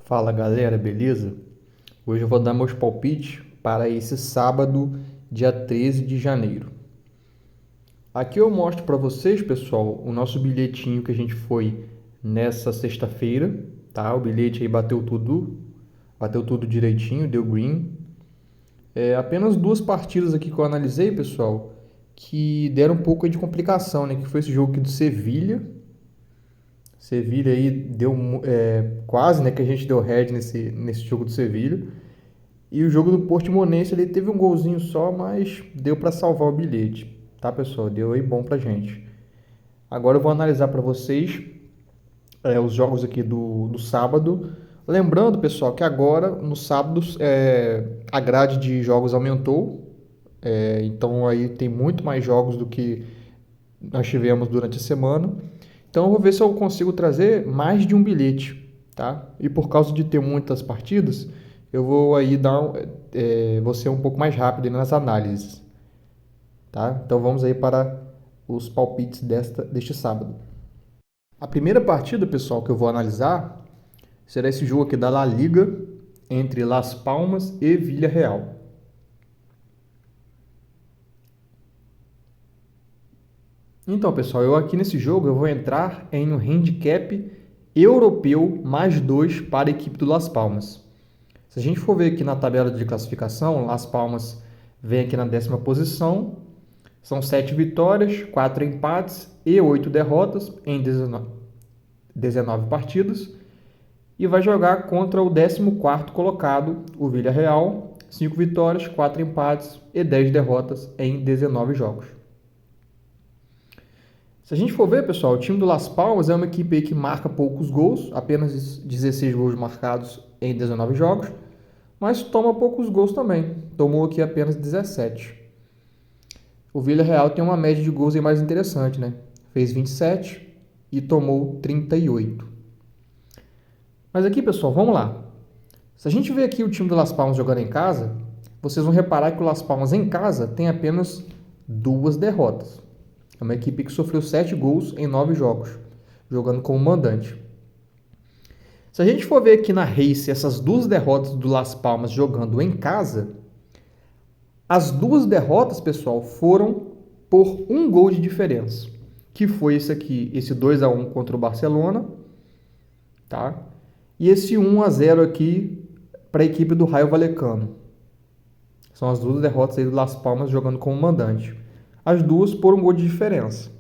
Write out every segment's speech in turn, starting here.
Fala galera, beleza? Hoje eu vou dar meus palpites para esse sábado, dia 13 de janeiro. Aqui eu mostro para vocês, pessoal, o nosso bilhetinho que a gente foi nessa sexta-feira, tá? O bilhete aí bateu tudo direitinho, deu green. Apenas duas partidas aqui que eu analisei, pessoal, que deram um pouco aí de complicação, né? Que foi esse jogo aqui do Sevilha. Sevilha aí deu quase, né? Que a gente deu head nesse jogo do Sevilha. E o jogo do Portimonense ele teve um golzinho só, mas deu para salvar o bilhete, tá, pessoal? Deu aí bom pra gente. Agora eu vou analisar para vocês os jogos aqui do sábado. Lembrando, pessoal, que agora no sábado a grade de jogos aumentou, então aí tem muito mais jogos do que nós tivemos durante a semana. Então eu vou ver se eu consigo trazer mais de um bilhete, tá? E por causa de ter muitas partidas, eu vou aí vou ser um pouco mais rápido nas análises, tá? Então vamos aí para os palpites deste sábado. A primeira partida, pessoal, que eu vou analisar será esse jogo aqui da La Liga entre Las Palmas e Villarreal. Então, pessoal, eu aqui nesse jogo eu vou entrar em um handicap europeu mais 2 para a equipe do Las Palmas. Se a gente for ver aqui na tabela de classificação, Las Palmas vem aqui na 10ª posição. São 7 vitórias, 4 empates e 8 derrotas em 19 partidas. E vai jogar contra o 14º colocado, o Villarreal. 5 vitórias, 4 empates e 10 derrotas em 19 jogos. Se a gente for ver, pessoal, o time do Las Palmas é uma equipe aí que marca poucos gols, apenas 16 gols marcados em 19 jogos, mas toma poucos gols também. Tomou aqui apenas 17. O Villarreal tem uma média de gols aí mais interessante, né? Fez 27 e tomou 38. Mas aqui, pessoal, vamos lá. Se a gente ver aqui o time do Las Palmas jogando em casa, vocês vão reparar que o Las Palmas em casa tem apenas 2 derrotas. É uma equipe que sofreu 7 gols em 9 jogos, jogando como mandante. Se a gente for ver aqui na Race essas 2 derrotas do Las Palmas jogando em casa, as 2 derrotas, pessoal, foram por 1 gol de diferença, que foi esse aqui, esse 2-1 contra o Barcelona, tá? E esse 1-0 aqui para a equipe do Rayo Vallecano. São as 2 derrotas aí do Las Palmas jogando como mandante. As 2 por 1 gol de diferença.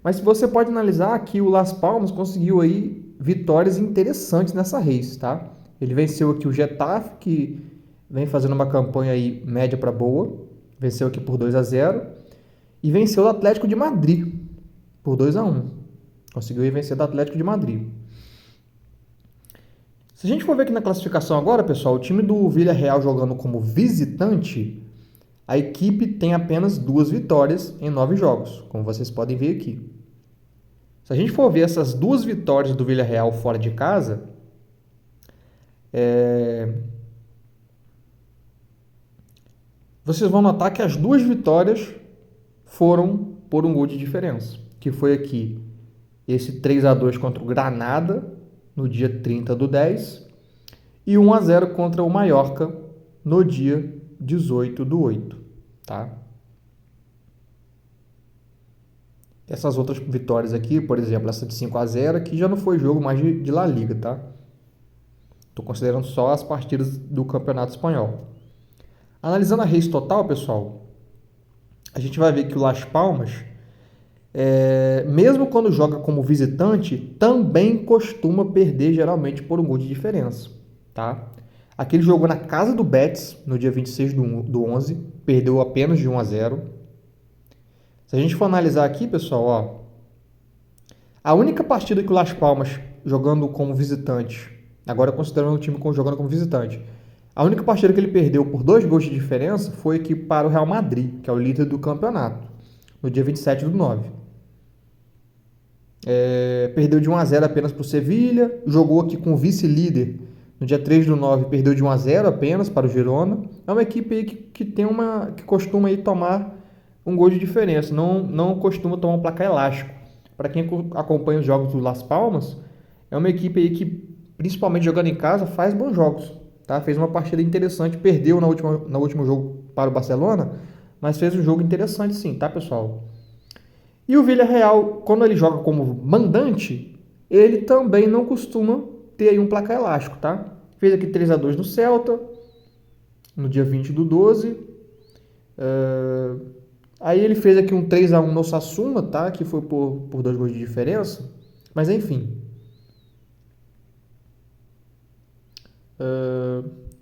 Mas você pode analisar que o Las Palmas conseguiu aí vitórias interessantes nessa race, tá? Ele venceu aqui o Getafe, que vem fazendo uma campanha aí média para boa, venceu aqui por 2-0 e venceu o Atlético de Madrid por 2-1. Conseguiu aí vencer o Atlético de Madrid. Se a gente for ver aqui na classificação agora, pessoal, o time do Villarreal jogando como visitante, a equipe tem apenas 2 vitórias em 9 jogos, como vocês podem ver aqui. Se a gente for ver essas 2 vitórias do Villarreal fora de casa, vocês vão notar que as 2 vitórias foram por 1 gol de diferença, que foi aqui esse 3-2 contra o Granada no dia 30/10 e 1-0 contra o Mallorca no dia 18/8, tá? Essas outras vitórias aqui, por exemplo, essa de 5-0 aqui já não foi jogo mais de La Liga, tá? Estou considerando só as partidas do Campeonato Espanhol. Analisando a race total, pessoal, a gente vai ver que o Las Palmas, mesmo quando joga como visitante, também costuma perder geralmente por 1 gol de diferença, tá? Aquele jogo na casa do Betis, no dia 26/11, perdeu apenas de 1-0. Se a gente for analisar aqui, pessoal, ó, a única partida que o Las Palmas jogando como visitante, agora considerando o time jogando como visitante, a única partida que ele perdeu por 2 gols de diferença foi aqui para o Real Madrid, que é o líder do campeonato, no dia 27/9. Perdeu de 1-0 apenas para o Sevilha, jogou aqui com o vice-líder no dia 3/9, perdeu de 1-0 apenas para o Girona. É uma equipe aí que costuma aí tomar 1 gol de diferença, não costuma tomar um placar elástico. Para quem acompanha os jogos do Las Palmas, é uma equipe aí que principalmente jogando em casa, faz bons jogos, tá? Fez uma partida interessante, perdeu no último jogo para o Barcelona, mas fez um jogo interessante sim, tá, pessoal? E o Villarreal, quando ele joga como mandante, ele também não costuma ter aí um placar elástico, tá? Fez aqui 3-2 no Celta, no dia 20/12. Aí ele fez aqui um 3-1 no Osasuna, tá? Que foi por 2 gols de diferença. Mas enfim.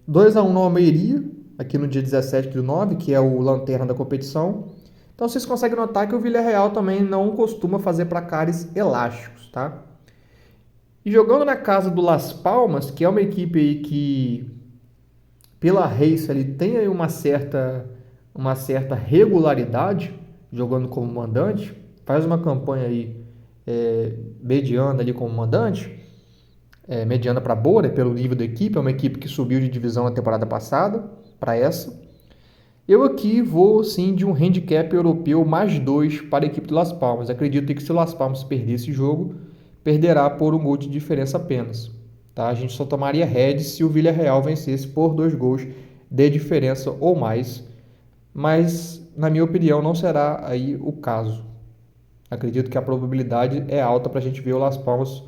2-1 no Almeria, aqui no dia 17/9, que é o lanterna da competição. Então vocês conseguem notar que o Villarreal também não costuma fazer placares elásticos, tá? E jogando na casa do Las Palmas, que é uma equipe aí que, pela race, ele tem aí uma certa regularidade, jogando como mandante, faz uma campanha aí mediana ali como mandante, mediana para boa, né, pelo nível da equipe, é uma equipe que subiu de divisão na temporada passada para essa. Eu aqui vou sim de um handicap europeu +2 para a equipe do Las Palmas. Acredito que se o Las Palmas perder esse jogo, perderá por um gol de diferença apenas. Tá? A gente só tomaria head se o Villarreal vencesse por 2 gols de diferença ou mais. Mas, na minha opinião, não será aí o caso. Acredito que a probabilidade é alta para a gente ver o Las Palmas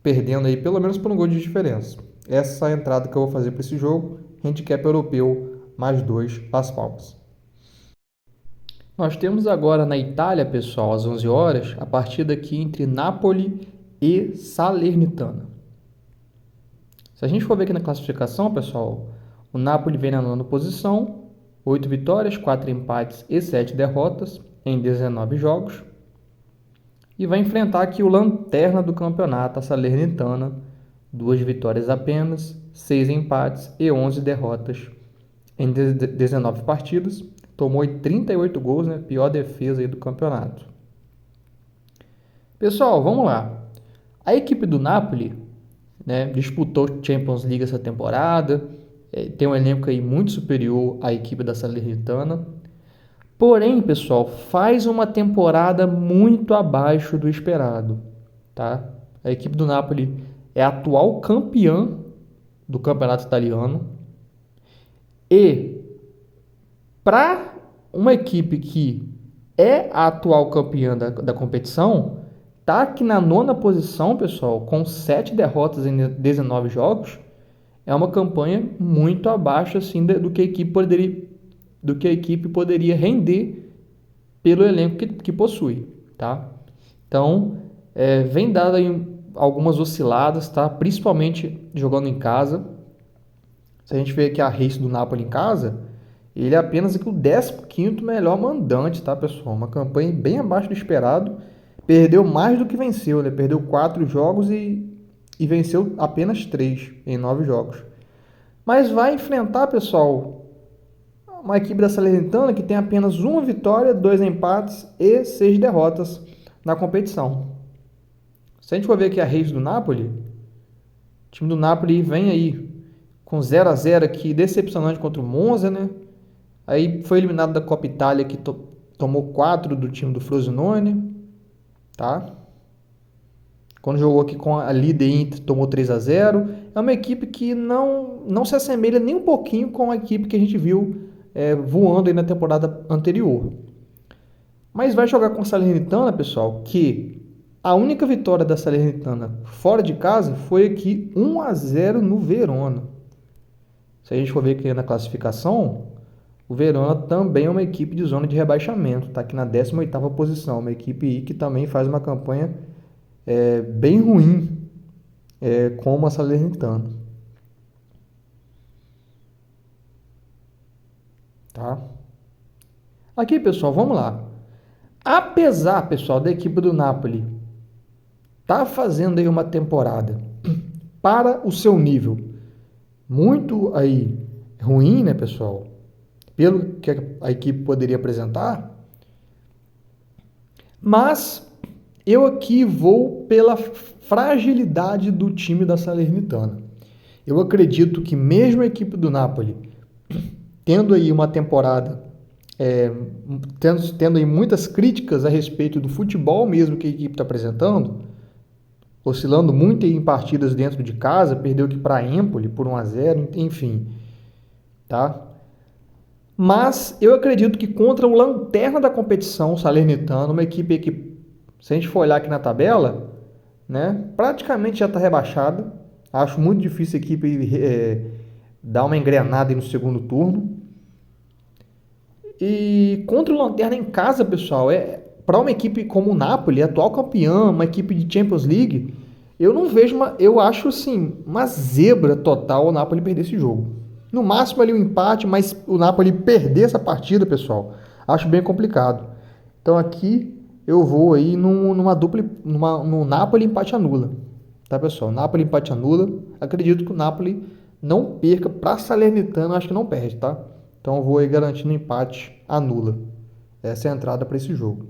perdendo aí pelo menos por um gol de diferença. Essa é a entrada que eu vou fazer para esse jogo. Handicap europeu +2 Las Palmas. Nós temos agora na Itália, pessoal, às 11 horas, a partida aqui entre Napoli e Salernitana. Se a gente for ver aqui na classificação, pessoal, o Napoli vem na 9ª posição, 8 vitórias, 4 empates e 7 derrotas em 19 jogos. E vai enfrentar aqui o lanterna do campeonato, a Salernitana, 2 vitórias apenas, 6 empates e 11 derrotas em 19 partidas. Tomou 38 gols, né? Pior defesa aí do campeonato. Pessoal, vamos lá. A equipe do Napoli, né, disputou Champions League essa temporada, tem um elenco aí muito superior à equipe da Salernitana. Porém, pessoal, faz uma temporada muito abaixo do esperado, tá? A equipe do Napoli é a atual campeã do campeonato italiano e para uma equipe que é a atual campeã da competição, tá aqui na 9ª posição, pessoal, com 7 derrotas em 19 jogos, é uma campanha muito abaixo assim do que a equipe poderia render pelo elenco que possui, tá? Então, vem dado aí algumas osciladas, tá? Principalmente jogando em casa. Se a gente vê aqui a race do Napoli em casa, ele é apenas aqui o 15º melhor mandante, tá, pessoal? Uma campanha bem abaixo do esperado. Perdeu mais do que venceu, né? Perdeu 4 jogos e venceu apenas 3 em 9 jogos. Mas vai enfrentar, pessoal, uma equipe da Salernitana que tem apenas 1 vitória, 2 empates e 6 derrotas na competição. Se a gente for ver aqui a race do Napoli, o time do Napoli vem aí com 0-0 aqui, decepcionante contra o Monza, né? Aí foi eliminado da Copa Itália, que tomou 4 do time do Frosinone, tá? Quando jogou aqui com a líder Inter, tomou 3-0. É uma equipe que não se assemelha nem um pouquinho com a equipe que a gente viu voando aí na temporada anterior. Mas vai jogar com a Salernitana, pessoal, que a única vitória da Salernitana fora de casa foi aqui 1-0 no Verona. Se a gente for ver aqui na classificação, o Verona também é uma equipe de zona de rebaixamento, está aqui na 18ª posição, uma equipe que também faz uma campanha bem ruim, como a Salernitana. Tá? Aqui, pessoal, vamos lá. Apesar, pessoal, da equipe do Napoli tá fazendo aí uma temporada para o seu nível muito aí ruim, né, pessoal? Pelo que a equipe poderia apresentar, mas eu aqui vou pela fragilidade do time da Salernitana. Eu acredito que mesmo a equipe do Napoli tendo aí uma temporada, tendo aí muitas críticas a respeito do futebol mesmo que a equipe está apresentando, oscilando muito em partidas dentro de casa, perdeu aqui para Empoli por 1-0, enfim, tá? Mas eu acredito que contra o lanterna da competição, o Salernitano, uma equipe que, se a gente for olhar aqui na tabela, né, praticamente já está rebaixada. Acho muito difícil a equipe dar uma engrenada aí no segundo turno. E contra o Lanterna em casa, pessoal, para uma equipe como o Napoli, atual campeã, uma equipe de Champions League, eu não vejo eu acho assim, uma zebra total o Napoli perder esse jogo. No máximo ali um empate, mas o Napoli perder essa partida, pessoal, acho bem complicado. Então aqui eu vou aí no Napoli empate anula. Tá, pessoal? Napoli empate anula. Acredito que o Napoli não perca para Salernitano, acho que não perde, tá? Então eu vou aí garantindo empate anula. Essa é a entrada para esse jogo.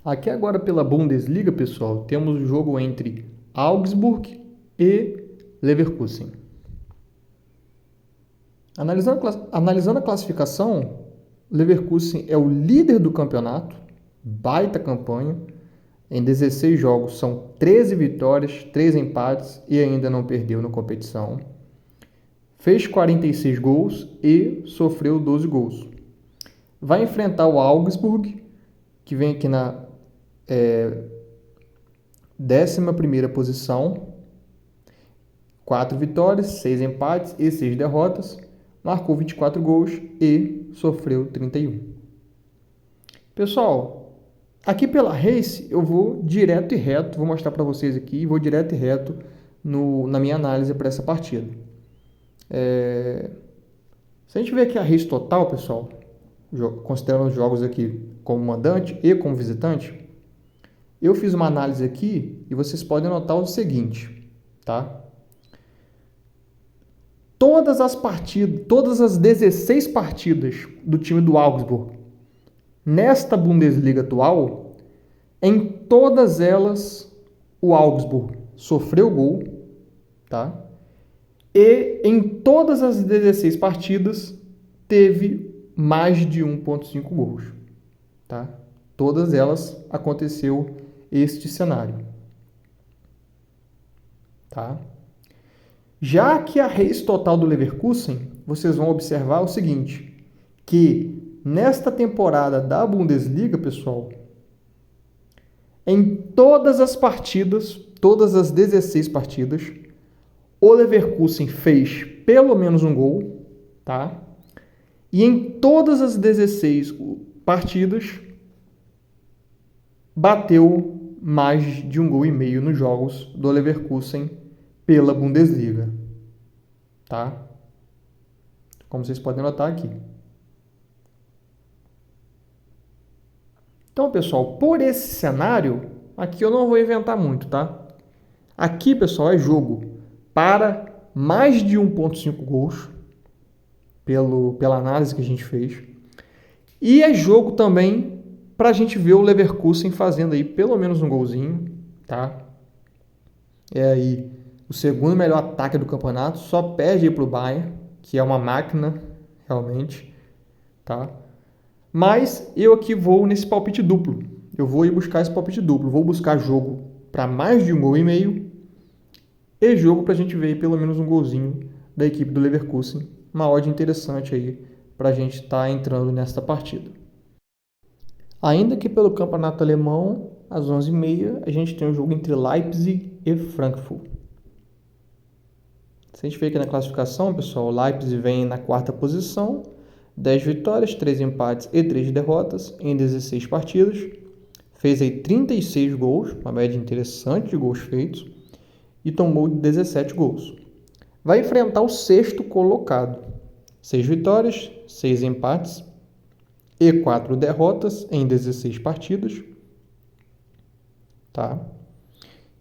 Aqui agora pela Bundesliga, pessoal, temos o jogo entre Augsburg e Leverkusen. Analisando a classificação, Leverkusen é o líder do campeonato, baita campanha. Em 16 jogos são 13 vitórias, 3 empates e ainda não perdeu na competição. Fez 46 gols e sofreu 12 gols. Vai enfrentar o Augsburg, que vem aqui na 11ª posição. 4 vitórias, 6 empates e 6 derrotas. Marcou 24 gols e sofreu 31. Pessoal, aqui pela Race eu vou direto e reto, vou mostrar para vocês aqui, vou direto e reto na minha análise para essa partida. Se a gente ver aqui a Race total, pessoal, considerando os jogos aqui como mandante e como visitante, eu fiz uma análise aqui e vocês podem notar o seguinte, tá? Todas as 16 partidas do time do Augsburg nesta Bundesliga atual, em todas elas o Augsburg sofreu gol, tá? E em todas as 16 partidas teve mais de 1,5 gols, tá? Todas elas aconteceu este cenário, tá? Já que a race total do Leverkusen, vocês vão observar o seguinte, que nesta temporada da Bundesliga, pessoal, em todas as partidas, todas as 16 partidas, o Leverkusen fez pelo menos um gol, tá? E em todas as 16 partidas, bateu mais de 1,5 gols nos jogos do Leverkusen pela Bundesliga, tá? Como vocês podem notar aqui. Então, pessoal, por esse cenário, aqui eu não vou inventar muito, tá? Aqui, pessoal, é jogo para mais de 1,5 gols, pela análise que a gente fez. E é jogo também para a gente ver o Leverkusen fazendo aí pelo menos um golzinho, tá? É aí o segundo melhor ataque do campeonato, só perde aí para o Bayern, que é uma máquina, realmente, tá? Mas eu aqui vou nesse palpite duplo. Eu vou ir buscar esse palpite duplo. Vou buscar jogo para mais de 1,5 gols e jogo para a gente ver aí pelo menos um golzinho da equipe do Leverkusen. Uma odd interessante aí para a gente estar entrando nesta partida. Ainda que pelo campeonato alemão, às 11h30, a gente tem um jogo entre Leipzig e Frankfurt. Se a gente ver aqui na classificação, pessoal, o Leipzig vem na 4ª posição, 10 vitórias, 3 empates e 3 derrotas em 16 partidas. Fez aí 36 gols, uma média interessante de gols feitos, e tomou 17 gols. Vai enfrentar o 6º colocado. 6 vitórias, 6 empates e 4 derrotas em 16 partidas. Tá?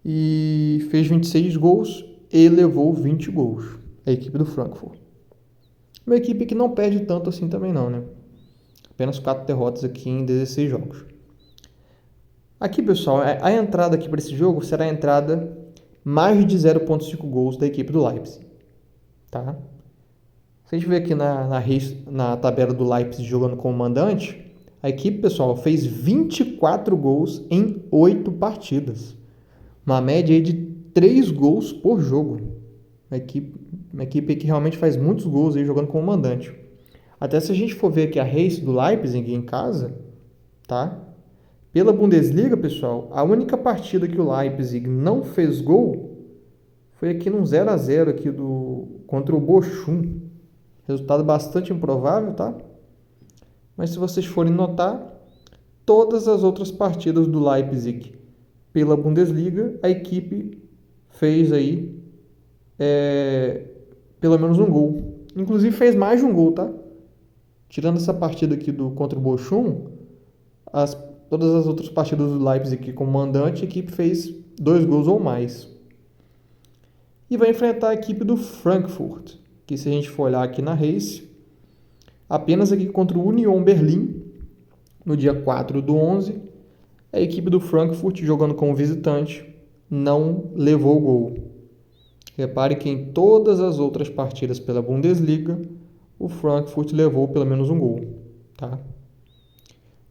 E fez 26 gols e levou 20 gols. A equipe do Frankfurt. Uma equipe que não perde tanto assim também não, né? Apenas 4 derrotas aqui em 16 jogos. Aqui, pessoal, a entrada aqui para esse jogo será a entrada mais de 0,5 gols da equipe do Leipzig. Tá? Se a gente ver aqui na tabela do Leipzig jogando como mandante, a equipe, pessoal, fez 24 gols em 8 partidas. Uma média aí de 3 gols por jogo. Uma equipe que realmente faz muitos gols aí jogando como mandante. Até se a gente for ver aqui a race do Leipzig em casa, tá? Pela Bundesliga, pessoal, a única partida que o Leipzig não fez gol foi aqui num 0 a 0 aqui contra o Bochum. Resultado bastante improvável, tá? Mas se vocês forem notar, todas as outras partidas do Leipzig pela Bundesliga, a equipe fez aí pelo menos um gol. Inclusive fez mais de um gol, tá? Tirando essa partida aqui contra o Bochum, todas as outras partidas do Leipzig aqui como mandante, a equipe fez 2 gols ou mais. E vai enfrentar a equipe do Frankfurt, que se a gente for olhar aqui na race, apenas aqui contra o Union Berlin, no dia 4/11, a equipe do Frankfurt, jogando como visitante, não levou gol. Repare que em todas as outras partidas pela Bundesliga, o Frankfurt levou pelo menos um gol. Tá?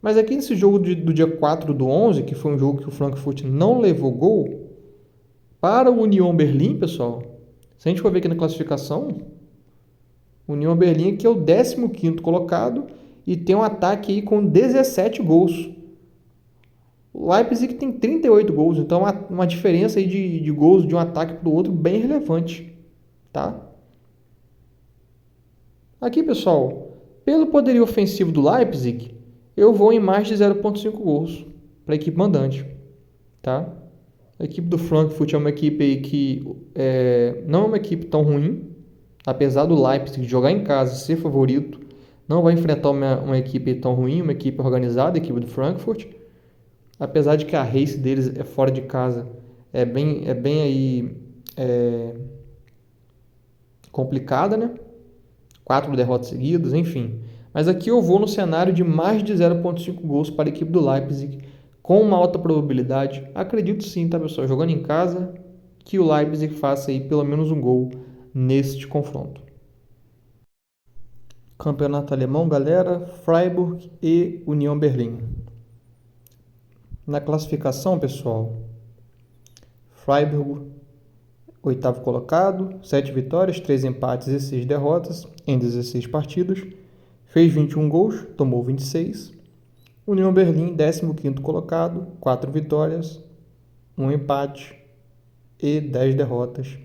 Mas aqui nesse jogo do dia 4/11, que foi um jogo que o Frankfurt não levou gol, para o Union Berlin, pessoal, se a gente for ver aqui na classificação, o Union Berlin aqui é o 15º colocado e tem um ataque aí com 17 gols. O Leipzig tem 38 gols, então uma diferença aí de gols de um ataque para o outro bem relevante. Tá? Aqui, pessoal, pelo poderio ofensivo do Leipzig, eu vou em mais de 0,5 gols para a equipe mandante. Tá? A equipe do Frankfurt é uma equipe aí que não é uma equipe tão ruim, apesar do Leipzig jogar em casa e ser favorito, não vai enfrentar uma equipe tão ruim, uma equipe organizada, a equipe do Frankfurt. Apesar de que a race deles é fora de casa, é bem aí complicada, né? 4 derrotas seguidas, enfim. Mas aqui eu vou no cenário de mais de 0,5 gols para a equipe do Leipzig, com uma alta probabilidade. Acredito sim, tá, pessoal? Jogando em casa, que o Leipzig faça aí pelo menos um gol neste confronto. Campeonato alemão, galera, Freiburg e Union Berlin. Na classificação, pessoal, Freiburg, 8º colocado, 7 vitórias, 3 empates e 6 derrotas em 16 partidas. Fez 21 gols, tomou 26. Union Berlin, 15º colocado, 4 vitórias, 1 empate e 10 derrotas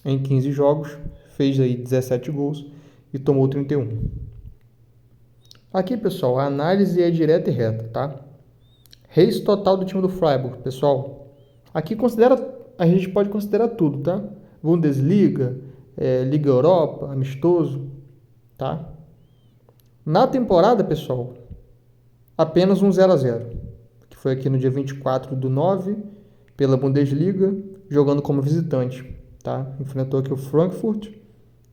em 15 jogos. Fez aí 17 gols e tomou 31. Aqui, pessoal, a análise é direta e reta, tá? Race total do time do Freiburg, pessoal. Aqui a gente pode considerar tudo, tá? Bundesliga, Liga Europa, amistoso, tá? Na temporada, pessoal, apenas um 0 a 0, que foi aqui no dia 24/9, pela Bundesliga, jogando como visitante, tá? Enfrentou aqui o Frankfurt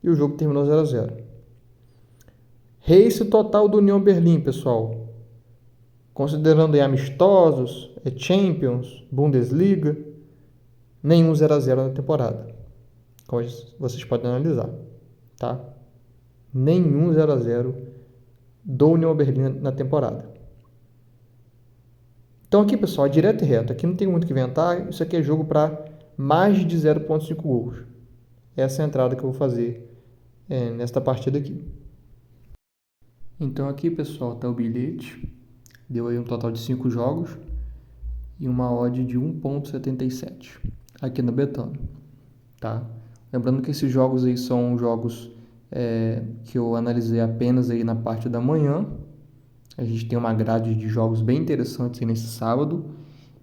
e o jogo terminou 0 a 0. Race total do Union Berlin, pessoal. Considerando aí amistosos, Champions, Bundesliga, nenhum 0 a 0 na temporada. Como vocês podem analisar, tá? Nenhum 0 a 0 do Union Berlin na temporada. Então aqui, pessoal, é direto e reto. Aqui não tem muito o que inventar. Isso aqui é jogo para mais de 0,5 gols. Essa é a entrada que eu vou fazer nesta partida aqui. Então aqui, pessoal, está o bilhete. Deu aí um total de 5 jogos e uma odd de 1,77 aqui no Betano, tá? Lembrando que esses jogos aí são jogos que eu analisei apenas aí na parte da manhã. A gente tem uma grade de jogos bem interessantes aí nesse sábado.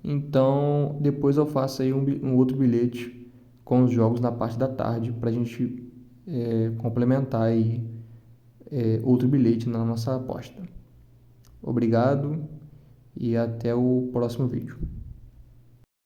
Então, depois eu faço aí um outro bilhete com os jogos na parte da tarde para a gente complementar aí outro bilhete na nossa aposta. Obrigado e até o próximo vídeo.